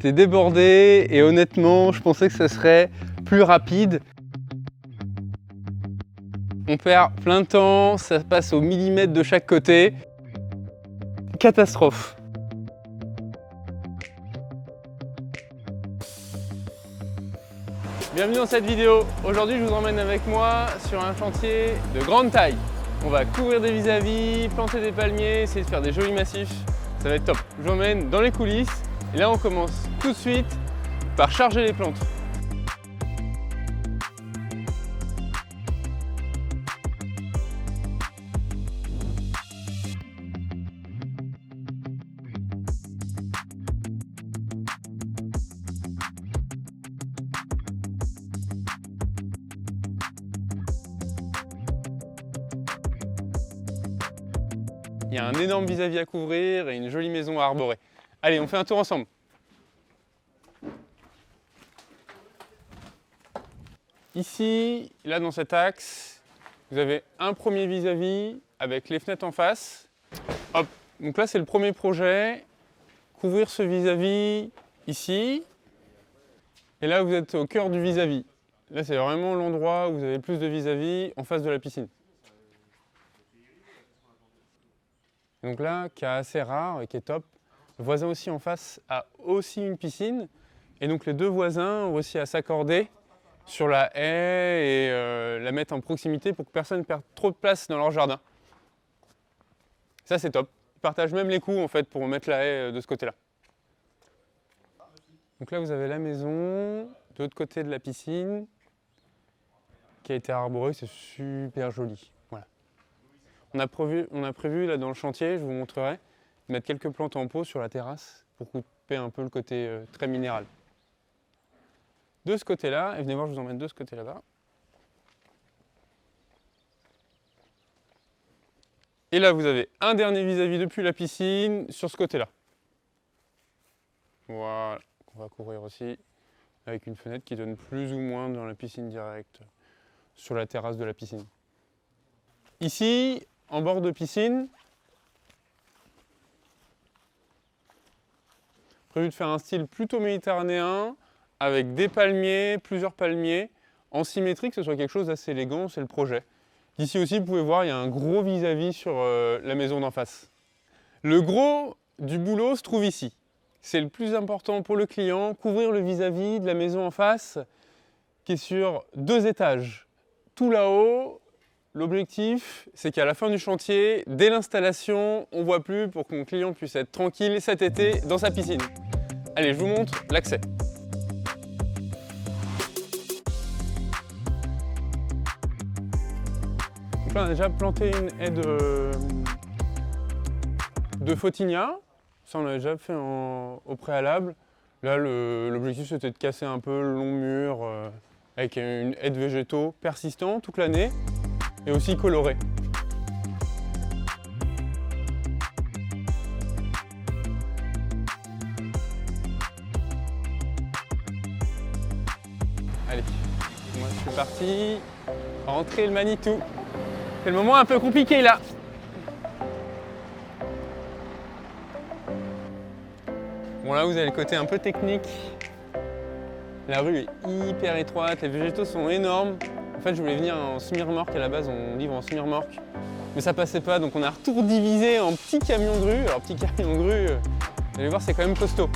J'étais débordé et honnêtement, je pensais que ça serait plus rapide. On perd plein de temps, ça passe au millimètre de chaque côté. Catastrophe. Bienvenue dans cette vidéo. Aujourd'hui, je vous emmène avec moi sur un chantier de grande taille. On va couvrir des vis-à-vis, planter des palmiers, essayer de faire des jolis massifs. Ça va être top. Je vous emmène dans les coulisses. Et là, on commence tout de suite par charger les plantes. Il y a un énorme vis-à-vis à couvrir et une jolie maison à arborer. Allez, on fait un tour ensemble. Ici, là dans cet axe, vous avez un premier vis-à-vis avec les fenêtres en face. Hop, donc là c'est le premier projet. Couvrir ce vis-à-vis ici. Et là vous êtes au cœur du vis-à-vis. Là c'est vraiment l'endroit où vous avez plus de vis-à-vis en face de la piscine. Donc là, cas assez rare et qui est top. Le voisin aussi en face a aussi une piscine. Et donc les deux voisins ont aussi à s'accorder sur la haie et la mettre en proximité pour que personne ne perde trop de place dans leur jardin. Ça c'est top. Ils partagent même les coûts en fait pour mettre la haie de ce côté-là. Donc là vous avez la maison, de l'autre côté de la piscine, qui a été arborée, c'est super joli. Voilà. On a prévu là dans le chantier, je vous montrerai, de mettre quelques plantes en pot sur la terrasse pour couper un peu le côté très minéral. De ce côté-là, et venez voir, je vous emmène de ce côté là-bas. Et là, vous avez un dernier vis-à-vis depuis la piscine sur ce côté-là. Voilà, qu'on va couvrir aussi avec une fenêtre qui donne plus ou moins dans la piscine directe, sur la terrasse de la piscine. Ici, en bord de piscine, prévu de faire un style plutôt méditerranéen, avec des palmiers, plusieurs palmiers, en symétrie, que ce soit quelque chose d'assez élégant, c'est le projet. Ici aussi, vous pouvez voir, il y a un gros vis-à-vis sur la maison d'en face. Le gros du boulot se trouve ici. C'est le plus important pour le client, couvrir le vis-à-vis de la maison en face, qui est sur 2 étages. Tout là-haut, l'objectif, c'est qu'à la fin du chantier, dès l'installation, on ne voit plus pour que mon client puisse être tranquille cet été dans sa piscine. Allez, je vous montre l'accès. Donc là, on a déjà planté une haie de photinia. Ça, on l'a déjà fait au préalable. Là, l'objectif, c'était de casser un peu le long mur avec une haie de végétaux persistants toute l'année et aussi colorés. Allez, moi je suis parti. Rentrer le Manitou. C'est le moment un peu compliqué là. Bon là vous avez le côté un peu technique. La rue est hyper étroite, les végétaux sont énormes. En fait je voulais venir en semi-remorque, à la base on livre en semi-remorque. Mais ça passait pas, donc on a retour divisé en petits camions de rue. Alors petits camions de rue, vous allez voir c'est quand même costaud.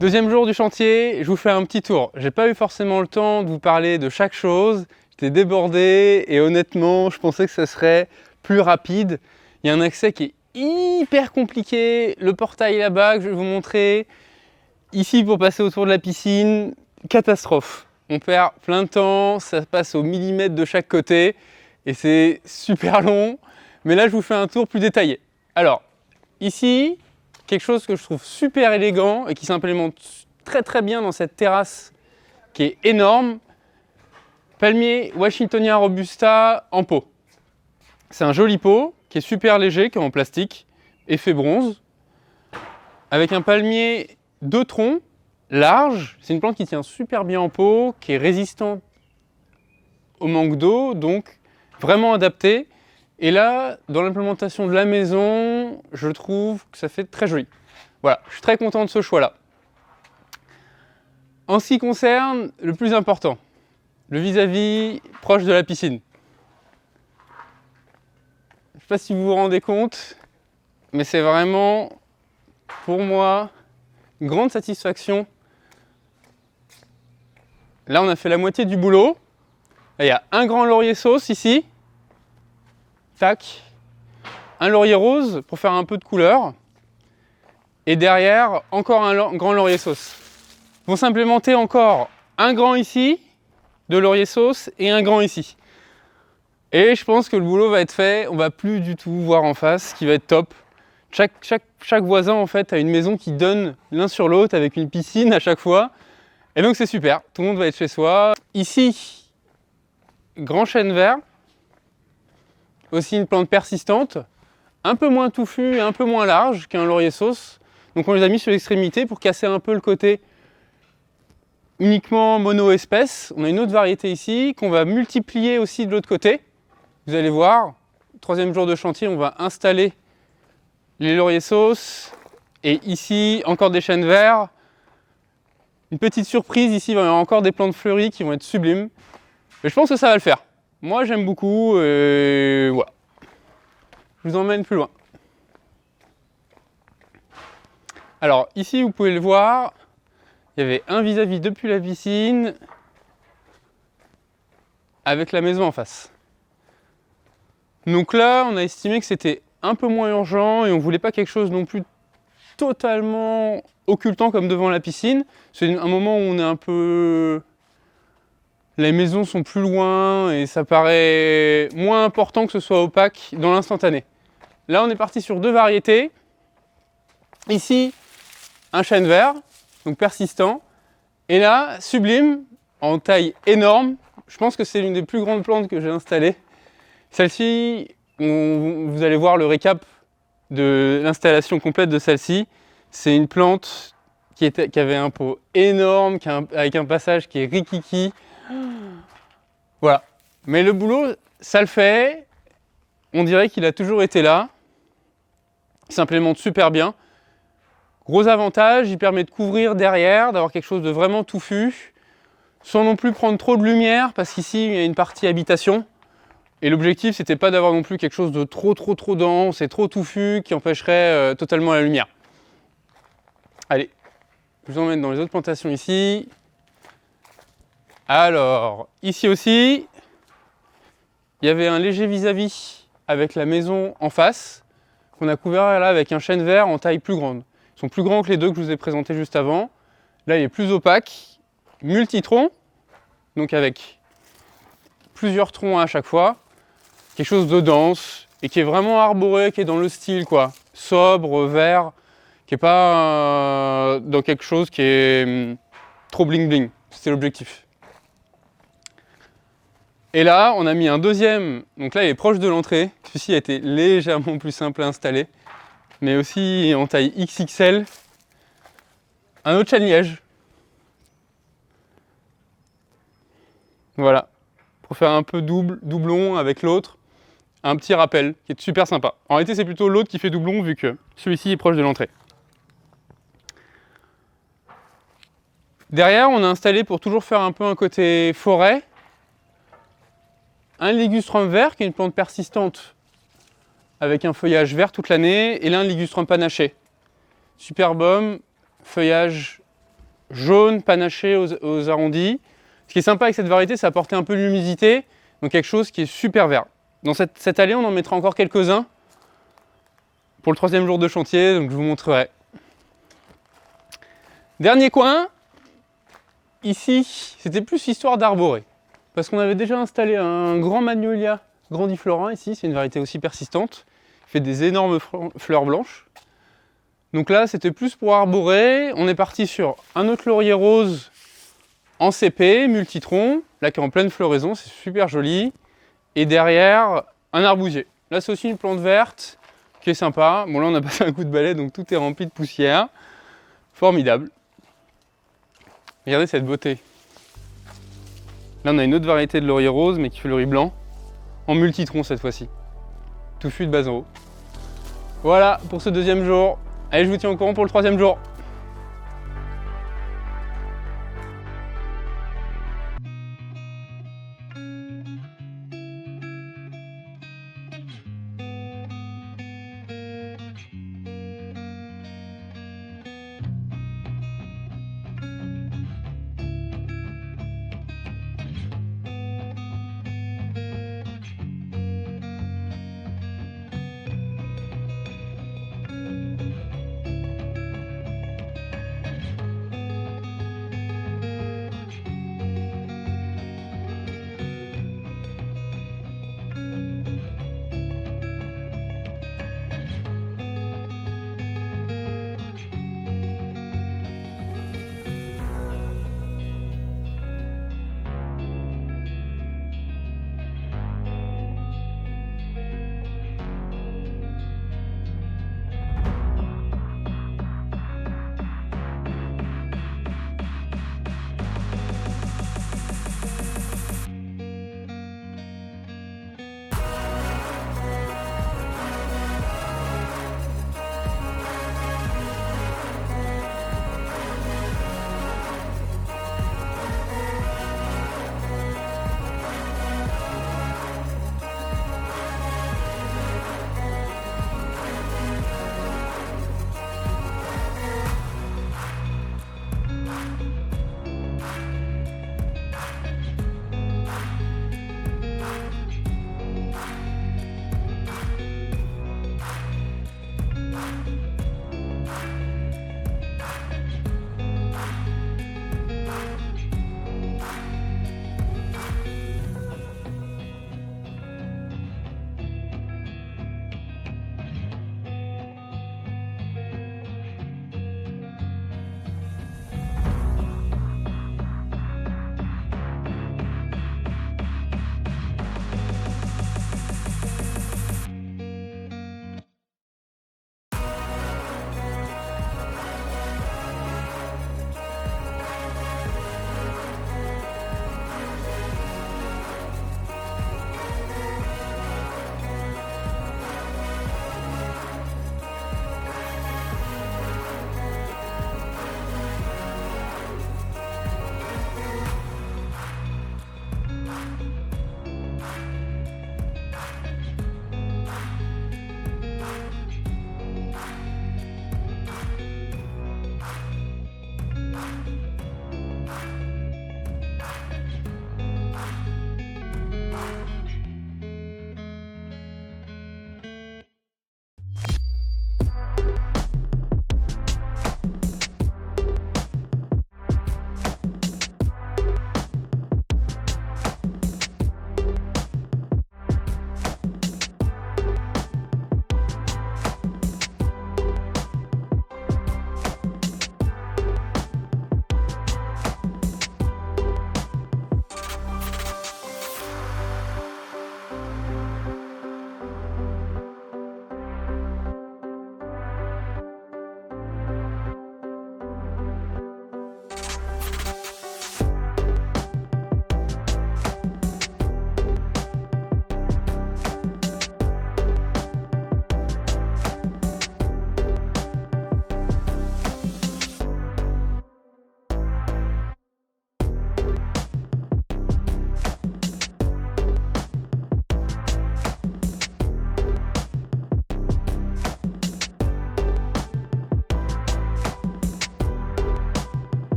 Deuxième jour du chantier, je vous fais un petit tour. J'ai pas eu forcément le temps de vous parler de chaque chose. J'étais débordé et honnêtement, je pensais que ça serait plus rapide. Il y a un accès qui est hyper compliqué. Le portail là-bas que je vais vous montrer. Ici, pour passer autour de la piscine, catastrophe. On perd plein de temps, ça passe au millimètre de chaque côté et c'est super long. Mais là, je vous fais un tour plus détaillé. Alors, ici, quelque chose que je trouve super élégant et qui s'implémente très très bien dans cette terrasse qui est énorme. Palmier Washingtonien Robusta en pot. C'est un joli pot qui est super léger, qui est en plastique, effet bronze, avec un palmier 2 troncs, large. C'est une plante qui tient super bien en pot, qui est résistante au manque d'eau, donc vraiment adaptée. Et là, dans l'implémentation de la maison, je trouve que ça fait très joli. Voilà, je suis très content de ce choix-là. En ce qui concerne le plus important, le vis-à-vis proche de la piscine. Je ne sais pas si vous vous rendez compte, mais c'est vraiment, pour moi, une grande satisfaction. Là, on a fait la moitié du boulot. Là, il y a un grand laurier sauce ici. Tac. Un laurier rose pour faire un peu de couleur. Et derrière, encore un grand laurier sauce. Vont s'implémenter encore un grand ici, de laurier sauce, et un grand ici. Et je pense que le boulot va être fait, on va plus du tout voir en face, ce qui va être top. Chaque voisin en fait a une maison qui donne l'un sur l'autre avec une piscine à chaque fois. Et donc c'est super, tout le monde va être chez soi. Ici, grand chêne vert. Aussi une plante persistante, un peu moins touffue et un peu moins large qu'un laurier sauce. Donc on les a mis sur l'extrémité pour casser un peu le côté uniquement mono-espèce. On a une autre variété ici qu'on va multiplier aussi de l'autre côté. Vous allez voir, troisième jour de chantier, on va installer les lauriers sauce. Et ici, encore des chênes verts. Une petite surprise, ici, il va y avoir encore des plantes fleuries qui vont être sublimes. Mais je pense que ça va le faire. Moi, j'aime beaucoup et voilà. Je vous emmène plus loin. Alors, ici, vous pouvez le voir, il y avait un vis-à-vis depuis la piscine avec la maison en face. Donc là, on a estimé que c'était un peu moins urgent et on ne voulait pas quelque chose non plus totalement occultant comme devant la piscine. C'est un moment où on est un peu... Les maisons sont plus loin et ça paraît moins important que ce soit opaque dans l'instantané. Là, on est parti sur deux variétés. Ici, un chêne vert, donc persistant. Et là, sublime, en taille énorme. Je pense que c'est l'une des plus grandes plantes que j'ai installées. Celle-ci, vous allez voir le récap de l'installation complète de celle-ci. C'est une plante qui avait un pot énorme, avec un passage qui est rikiki. Voilà. Mais le boulot, ça le fait. On dirait qu'il a toujours été là. Il s'implémente super bien. Gros avantage, il permet de couvrir derrière, d'avoir quelque chose de vraiment touffu, sans non plus prendre trop de lumière, parce qu'ici, il y a une partie habitation. Et l'objectif, c'était pas d'avoir non plus quelque chose de trop dense et trop touffu qui empêcherait totalement la lumière. Allez, je vous emmène dans les autres plantations ici. Alors, ici aussi, il y avait un léger vis-à-vis avec la maison en face, qu'on a couvert là avec un chêne vert en taille plus grande. Ils sont plus grands que les deux que je vous ai présentés juste avant. Là, il est plus opaque, multi-tronc, donc avec plusieurs troncs à chaque fois. Quelque chose de dense et qui est vraiment arboré, qui est dans le style quoi, sobre, vert, qui n'est pas dans quelque chose qui est trop bling bling. C'était l'objectif. Et là, on a mis un deuxième, donc là il est proche de l'entrée. Celui-ci a été légèrement plus simple à installer, mais aussi en taille XXL. Un autre chêne liège. Voilà, pour faire un peu doublon avec l'autre. Un petit rappel qui est super sympa. En réalité, c'est plutôt l'autre qui fait doublon vu que celui-ci est proche de l'entrée. Derrière, on a installé pour toujours faire un peu un côté forêt, un ligustrum vert qui est une plante persistante avec un feuillage vert toute l'année, et là un ligustrum panaché. Superbum, feuillage jaune, panaché aux arrondis. Ce qui est sympa avec cette variété, c'est apporter un peu de l'humidité, donc quelque chose qui est super vert. Dans cette allée, on en mettra encore quelques-uns pour le 3e jour de chantier, donc je vous montrerai. Dernier coin, ici, c'était plus histoire d'arborer. Parce qu'on avait déjà installé un grand magnolia grandiflorant ici, c'est une variété aussi persistante, qui fait des énormes fleurs blanches. Donc là, c'était plus pour arborer. On est parti sur un autre laurier rose en CP, multitron, là qui est en pleine floraison, c'est super joli. Et derrière, un arbousier. Là, c'est aussi une plante verte qui est sympa. Bon, là, on a passé un coup de balai, donc tout est rempli de poussière. Formidable. Regardez cette beauté. Là, on a une autre variété de laurier rose, mais qui fleurit blanc, en multitron cette fois-ci. Touffu de base en haut. Voilà pour ce 2e jour. Allez, je vous tiens au courant pour le 3e jour.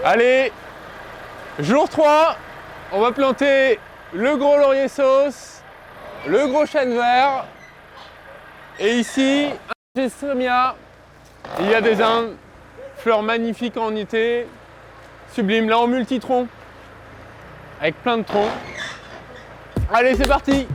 Allez, jour 3, on va planter le gros laurier sauce, le gros chêne vert. Et ici, un gestremia. Il y a des Indes, fleurs magnifiques en été, sublimes, là en multitronc, avec plein de troncs. Allez, c'est parti!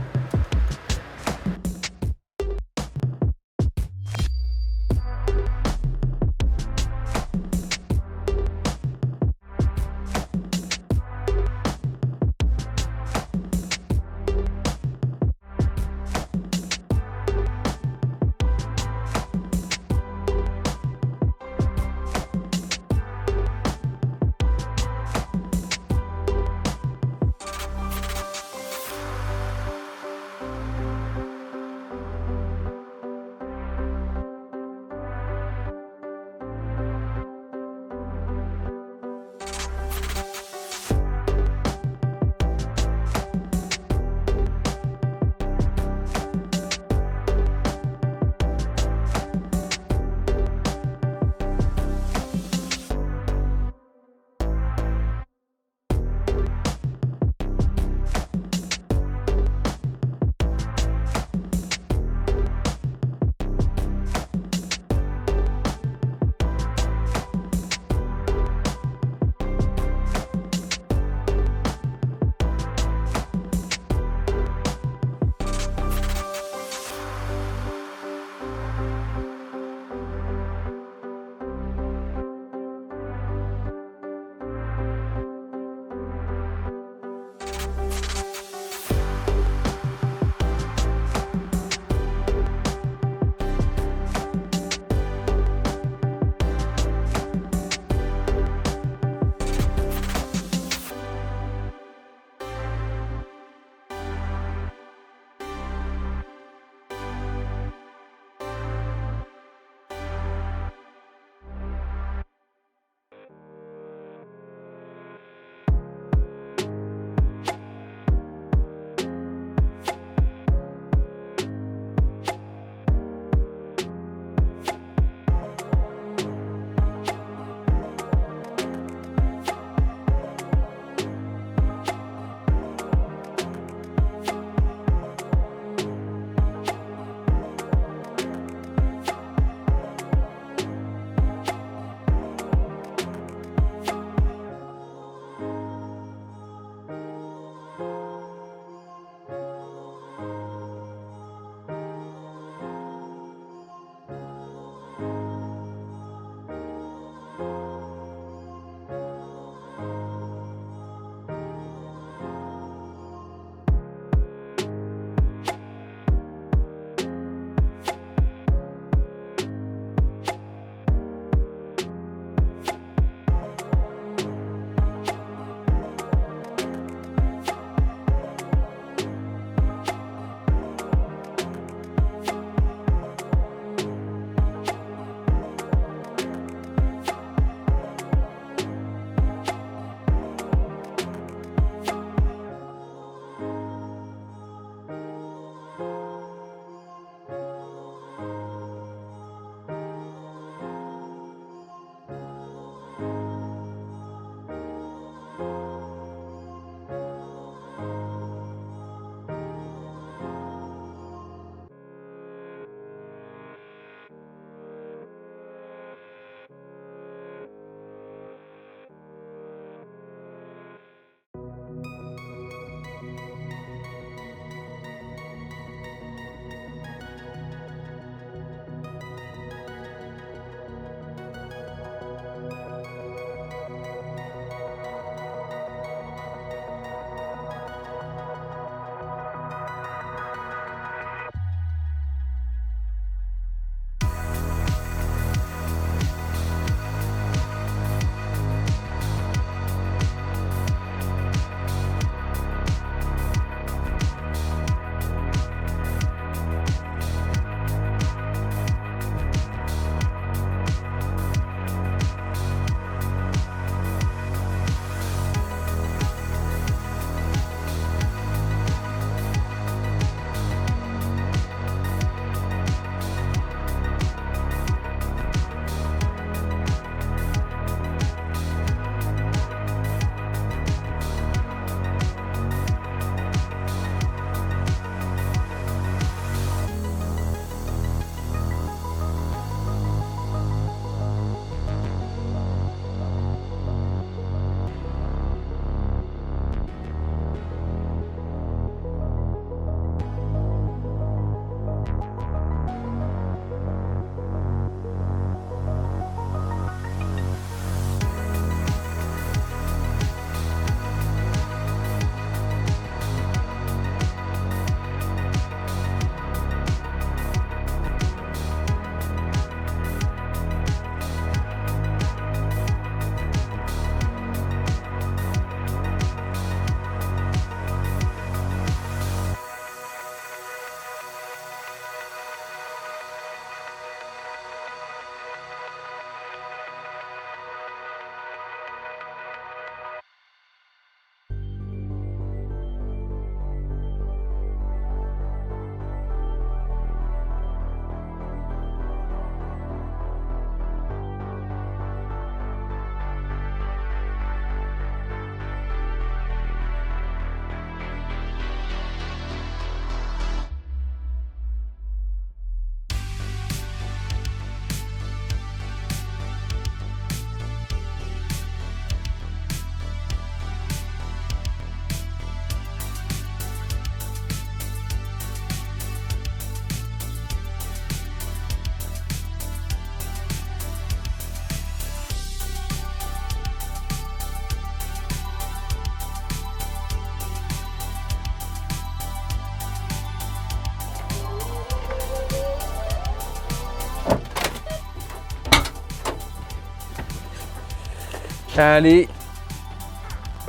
Allez,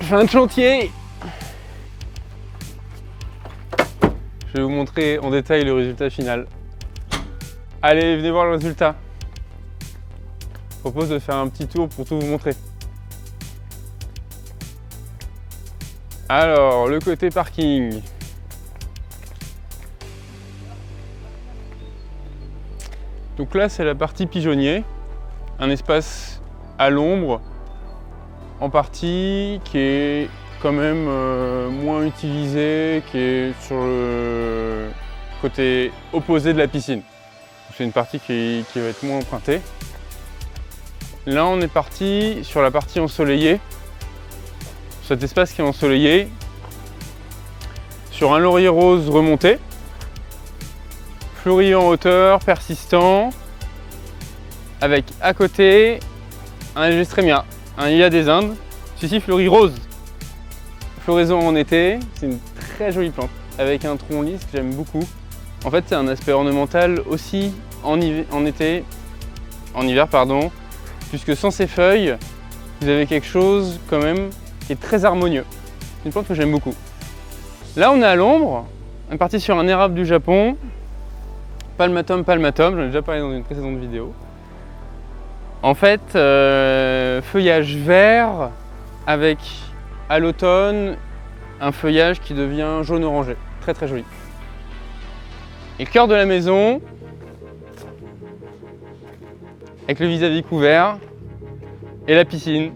fin de chantier. Je vais vous montrer en détail le résultat final. Allez, venez voir le résultat. Je propose de faire un petit tour pour tout vous montrer. Alors, le côté parking. Donc là, c'est la partie pigeonnier. Un espace à l'ombre, en partie qui est quand même moins utilisé, qui est sur le côté opposé de la piscine. C'est une partie qui va être moins empruntée. Là, on est parti sur la partie ensoleillée. Cet espace qui est ensoleillé, sur un laurier rose remonté, fleuri en hauteur, persistant, avec à côté un Algestrémia, un Lila des Indes, celui-ci fleuri rose. Floraison en été, c'est une très jolie plante, avec un tronc lisse que j'aime beaucoup. En fait, c'est un aspect ornemental aussi en hiver, puisque sans ses feuilles, vous avez quelque chose quand même qui est très harmonieux. C'est une plante que j'aime beaucoup. Là, on est à l'ombre, on est parti sur un érable du Japon, Palmatum palmatum, j'en ai déjà parlé dans une précédente vidéo. En fait, feuillage vert avec à l'automne un feuillage qui devient jaune orangé, très très joli. Et le cœur de la maison, avec le vis-à-vis couvert et la piscine.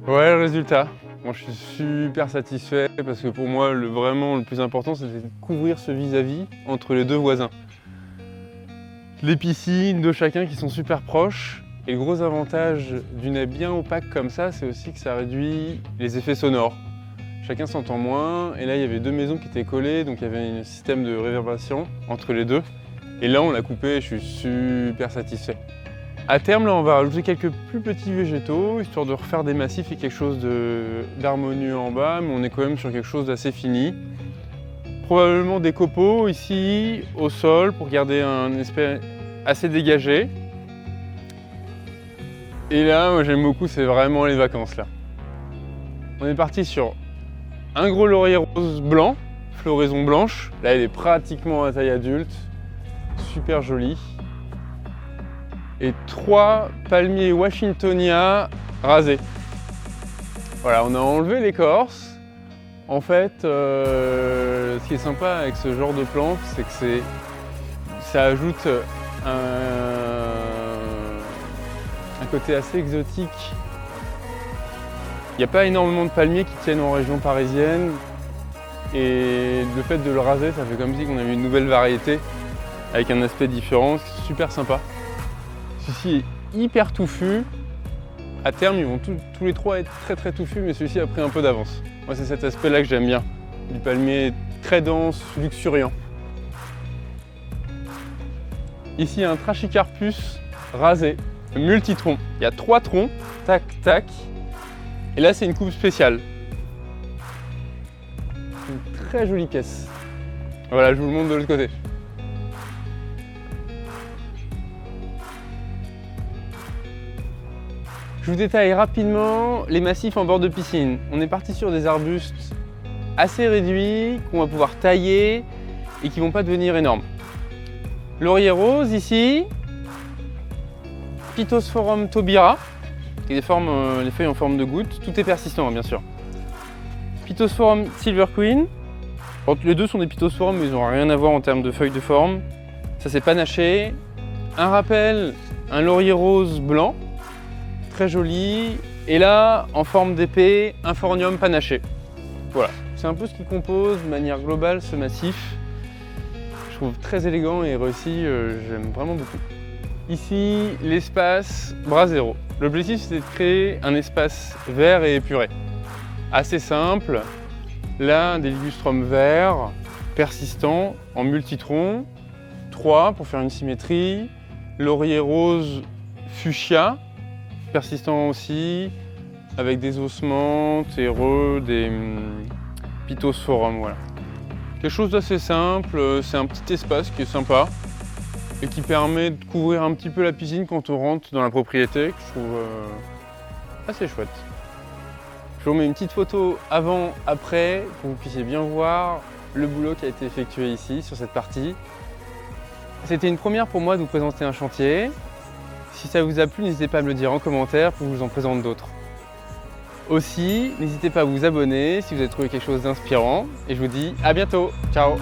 Ouais, le résultat. Moi, je suis super satisfait parce que pour moi, vraiment, le plus important, c'était de couvrir ce vis-à-vis entre les deux voisins. Les piscines de chacun qui sont super proches. Et le gros avantage d'une haie bien opaque comme ça, c'est aussi que ça réduit les effets sonores. Chacun s'entend moins. Et là, il y avait deux maisons qui étaient collées, donc il y avait un système de réverbération entre les deux. Et là, on l'a coupé et je suis super satisfait. À terme, là, on va rajouter quelques plus petits végétaux, histoire de refaire des massifs et quelque chose d'harmonieux en bas, mais on est quand même sur quelque chose d'assez fini. Probablement des copeaux ici, au sol, pour garder un aspect assez dégagé. Et là, moi j'aime beaucoup, c'est vraiment les vacances là. On est parti sur un gros laurier rose blanc, floraison blanche. Là, elle est pratiquement à taille adulte, super jolie. Et 3 palmiers Washingtonia rasés. Voilà, on a enlevé l'écorce. En fait, ce qui est sympa avec ce genre de plante, c'est que ça ajoute un côté assez exotique. Il n'y a pas énormément de palmiers qui tiennent en région parisienne. Et le fait de le raser, ça fait comme si on avait une nouvelle variété avec un aspect différent, c'est super sympa. Celui-ci est hyper touffu. À terme, ils vont tous les trois être très touffus, mais celui-ci a pris un peu d'avance. Moi, c'est cet aspect-là que j'aime bien. Du palmier très dense, luxuriant. Ici, il y a un Trachycarpus rasé, multitronc. Il y a 3 troncs, tac, tac. Et là, c'est une coupe spéciale. Une très jolie caisse. Voilà, je vous le montre de l'autre côté. Je vous détaille rapidement les massifs en bord de piscine. On est parti sur des arbustes assez réduits, qu'on va pouvoir tailler et qui ne vont pas devenir énormes. Laurier rose ici, Pittosporum taubira, qui a les feuilles en forme de goutte. Tout est persistant, bien sûr. Pittosporum Silver Queen. Alors, les deux sont des Pittosporum, mais ils n'ont rien à voir en termes de feuilles de forme. Ça s'est panaché. Un rappel, un laurier rose blanc, très joli. Et là, en forme d'épée, un phornium panaché. Voilà, c'est un peu ce qui compose de manière globale ce massif. Je trouve très élégant et réussi, j'aime vraiment beaucoup. Ici, l'espace Brasero. L'objectif, c'était de créer un espace vert et épuré. Assez simple. Là, des ligustrums verts, persistants, en multitronc. 3 pour faire une symétrie. Laurier rose fuchsia, persistant aussi, avec des ossements, terreux, des Pittosporum, voilà. Quelque chose d'assez simple, c'est un petit espace qui est sympa et qui permet de couvrir un petit peu la piscine quand on rentre dans la propriété, que je trouve assez chouette. Je vous mets une petite photo avant-après pour que vous puissiez bien voir le boulot qui a été effectué ici, sur cette partie. C'était une première pour moi de vous présenter un chantier. Si ça vous a plu, n'hésitez pas à me le dire en commentaire pour que je vous en présente d'autres. Aussi, n'hésitez pas à vous abonner si vous avez trouvé quelque chose d'inspirant. Et je vous dis à bientôt. Ciao!